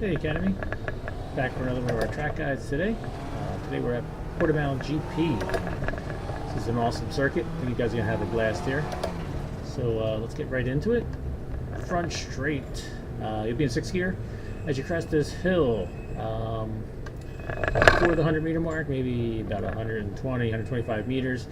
Hey Academy, back for another one of our track guides today. Today we're at Portimao GP. This is an awesome circuit. I think you guys are going to have a blast here. So let's get right into it. Front straight. You'll be in 6th gear. As you crest this hill, before the 100 meter mark, maybe about 120, 125 meters.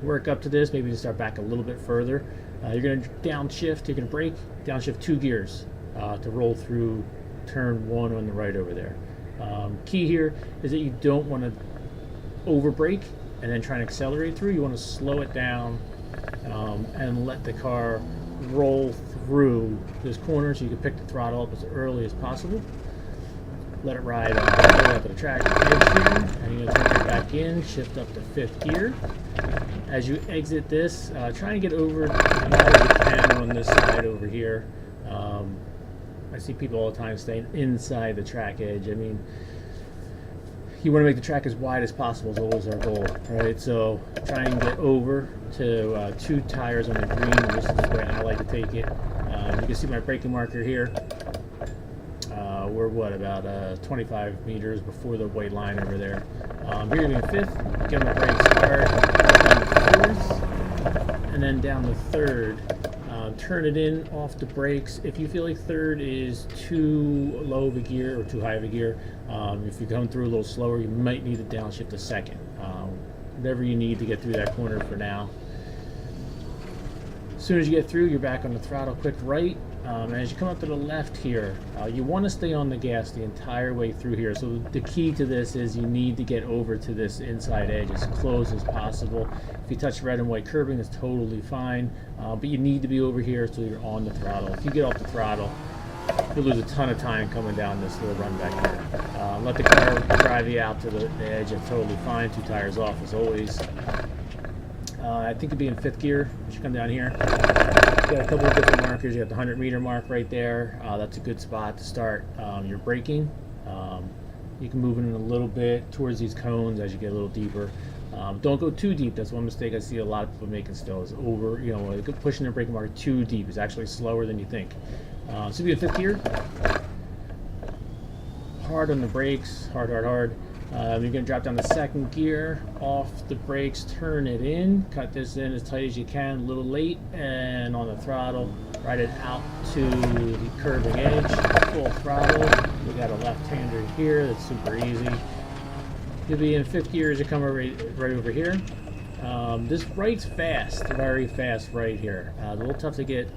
Work up to this, maybe just start back a little bit further. You're going to downshift, you're going to brake, downshift 2 gears to roll through turn 1 on the right over there. Key here is that you don't want to over brake and then try and accelerate through. You want to slow it down and let the car roll through this corner so you can pick the throttle up as early as possible. Let it ride all the way up to the track edge here, and you're going to turn it back in, shift up to 5th gear. As you exit this, try and get over as far as you can on this side over here. I see people all the time staying inside the track edge. I mean, you want to make the track as wide as possible is always our goal, right? So try and get over to 2 tires on the green. This is the way I like to take it. You can see my braking marker here. We're what, about 25 meters before the white line over there. Here you're going to be in 5th, get on the brakes hard, down the 4th, and then down the 3rd. Turn it in off the brakes. If you feel like 3rd is too low of a gear or too high of a gear, if you're going through a little slower, you might need to downshift to 2nd. Whatever you need to get through that corner for now. As soon as you get through, you're back on the throttle, quick right. And as you come up to the left here, you want to stay on the gas the entire way through here. So the key to this is you need to get over to this inside edge as close as possible. If you touch red and white curbing, it's totally fine. But you need to be over here so you're on the throttle. If you get off the throttle, you'll lose a ton of time coming down this little run back here. Let the car drive you out to the edge. It's totally fine. 2 tires off as always. I think you'll be in 5th gear as you come down here. You got a couple of different markers. You got the 100 meter mark right there. That's a good spot to start your braking. You can move in a little bit towards these cones as you get a little deeper. Don't go too deep. That's one mistake I see a lot of people making still, is over, pushing their braking marker too deep. It's actually slower than you think. So be in 5th gear. Hard on the brakes, hard. You're going to drop down the 2nd gear, off the brakes, turn it in, cut this in as tight as you can, a little late, and on the throttle, ride it out to the curving edge, full throttle. We got a left-hander here, that's super easy. You'll be in 5th gear as you come right over here. This right's fast, very fast right here. A little tough to get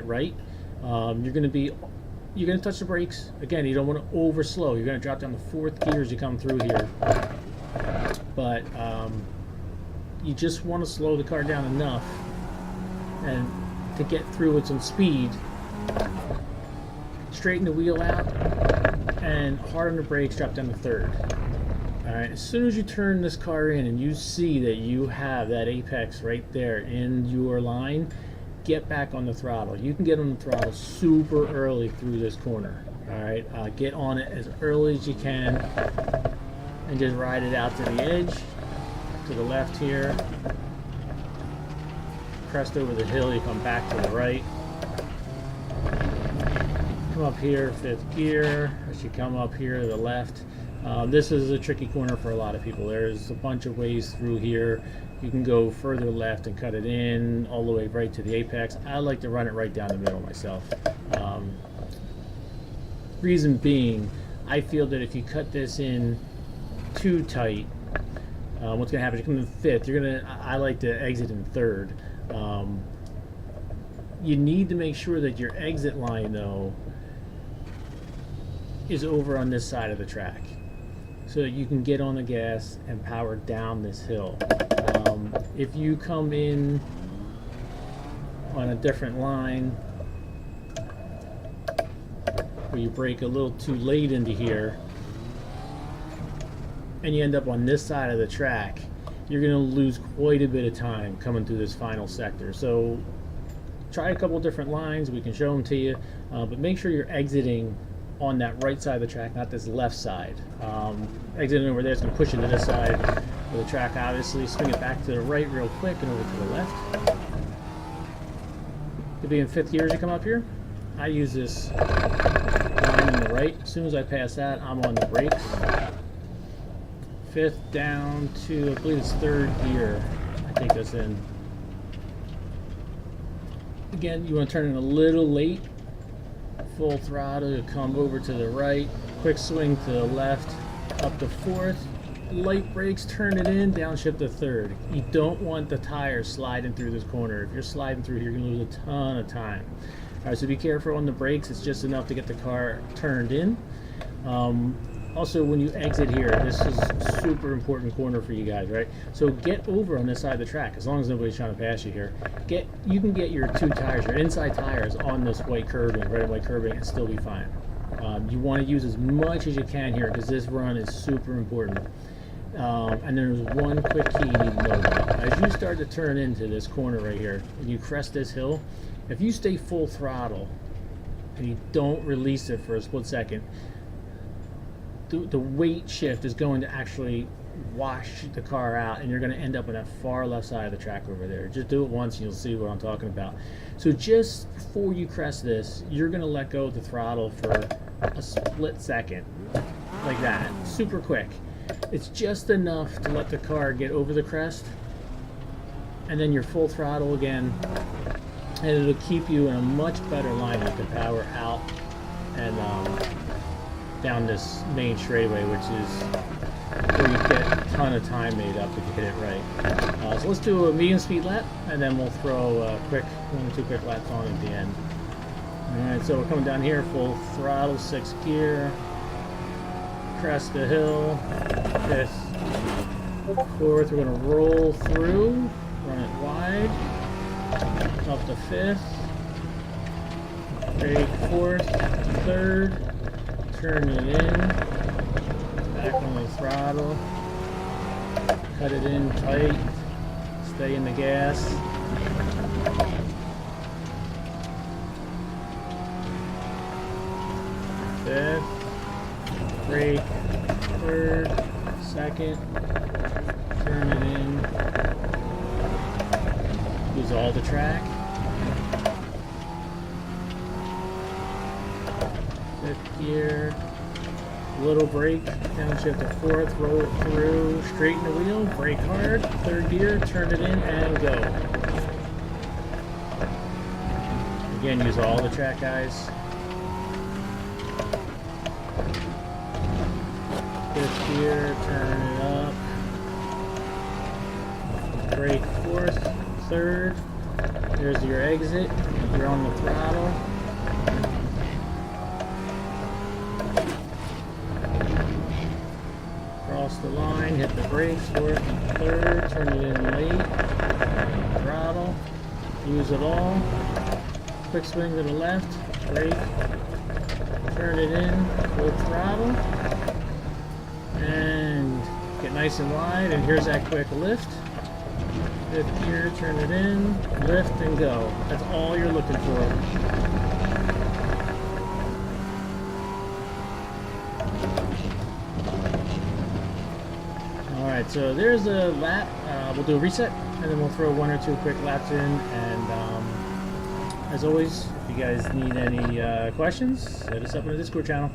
right. You're going to touch the brakes. Again, you don't want to over slow. You're going to drop down the 4th gear as you come through here. But you just want to slow the car down enough and to get through with some speed. Straighten the wheel out and hard on the brakes, drop down the 3rd. Alright, as soon as you turn this car in and you see that you have that apex right there in your line, get back on the throttle. You can get on the throttle super early through this corner. Alright, get on it as early as you can and just ride it out to the edge, to the left here. Crest over the hill, you come back to the right. Come up here, 5th gear, as you come up here to the left. This is a tricky corner for a lot of people. There's a bunch of ways through here. You can go further left and cut it in all the way right to the apex. I like to run it right down the middle myself. Reason being, I feel that if you cut this in too tight, what's going to happen is you come in 5th. I like to exit in 3rd. You need to make sure that your exit line, though, is over on this side of the track, so that you can get on the gas and power down this hill. If you come in on a different line, where you brake a little too late into here, and you end up on this side of the track, you're going to lose quite a bit of time coming through this final sector. So try a couple different lines, we can show them to you, but make sure you're exiting on that right side of the track, not this left side. Exiting over there is going to push you to this side of the track, obviously. Swing it back to the right real quick and over to the left. You'll be in 5th gear as you come up here. I use this line in the right. As soon as I pass that, I'm on the brakes. Fifth down to, I believe it's third gear. I take this in. Again, you want to turn it a little late. Full throttle, come over to the right. Quick swing to the left, up to fourth. Light brakes, turn it in, downshift to third. You don't want the tires sliding through this corner. If you're sliding through here, you're going to lose a ton of time. All right, so be careful on the brakes. It's just enough to get the car turned in. Also, when you exit here, this is a super important corner for you guys, right? So get over on this side of the track, as long as nobody's trying to pass you here. You can get your two tires, your inside tires, on this white curbing, red and white curbing, and still be fine. You want to use as much as you can here, because this run is super important. And there's one quick key you need to know about. As you start to turn into this corner right here, and you crest this hill, if you stay full throttle and you don't release it for a split second, the weight shift is going to actually wash the car out, and you're going to end up on that far left side of the track over there. Just do it once and you'll see what I'm talking about. So just before you crest this, you're going to let go of the throttle for a split second, like that, super quick. It's just enough to let the car get over the crest, and then you're full throttle again, and it'll keep you in a much better line. You can power out and down this main straightaway, which is where you get a ton of time made up if you hit it right. So let's do a medium speed lap, and then we'll throw a quick 1 or 2 quick laps on at the end. Alright, so we're coming down here, full throttle, 6th gear, crest the hill, 5th, 4th, we're going to roll through, run it wide, up to 5th, brake 4th, 3rd, turn it in, back on the throttle, cut it in tight, stay in the gas. Fifth, brake, 3rd, 2nd, turn it in, use all the track. 5th gear, little brake, downshift to 4th, roll it through, straighten the wheel, brake hard, 3rd gear, turn it in, and go. Again, use all the track, guys. 5th gear, turn it up, brake 4th, 3rd, there's your exit, you're on the throttle. Cross the line, hit the brakes, 4th and 3rd, turn it in late, throttle, use it all, quick swing to the left, brake, turn it in, full throttle, and get nice and wide, and here's that quick lift. 5th gear, turn it in, lift and go. That's all you're looking for. Alright, so there's a lap. We'll do a reset, and then we'll throw 1 or 2 quick laps in. And as always, if you guys need any questions, hit us up in the Discord channel.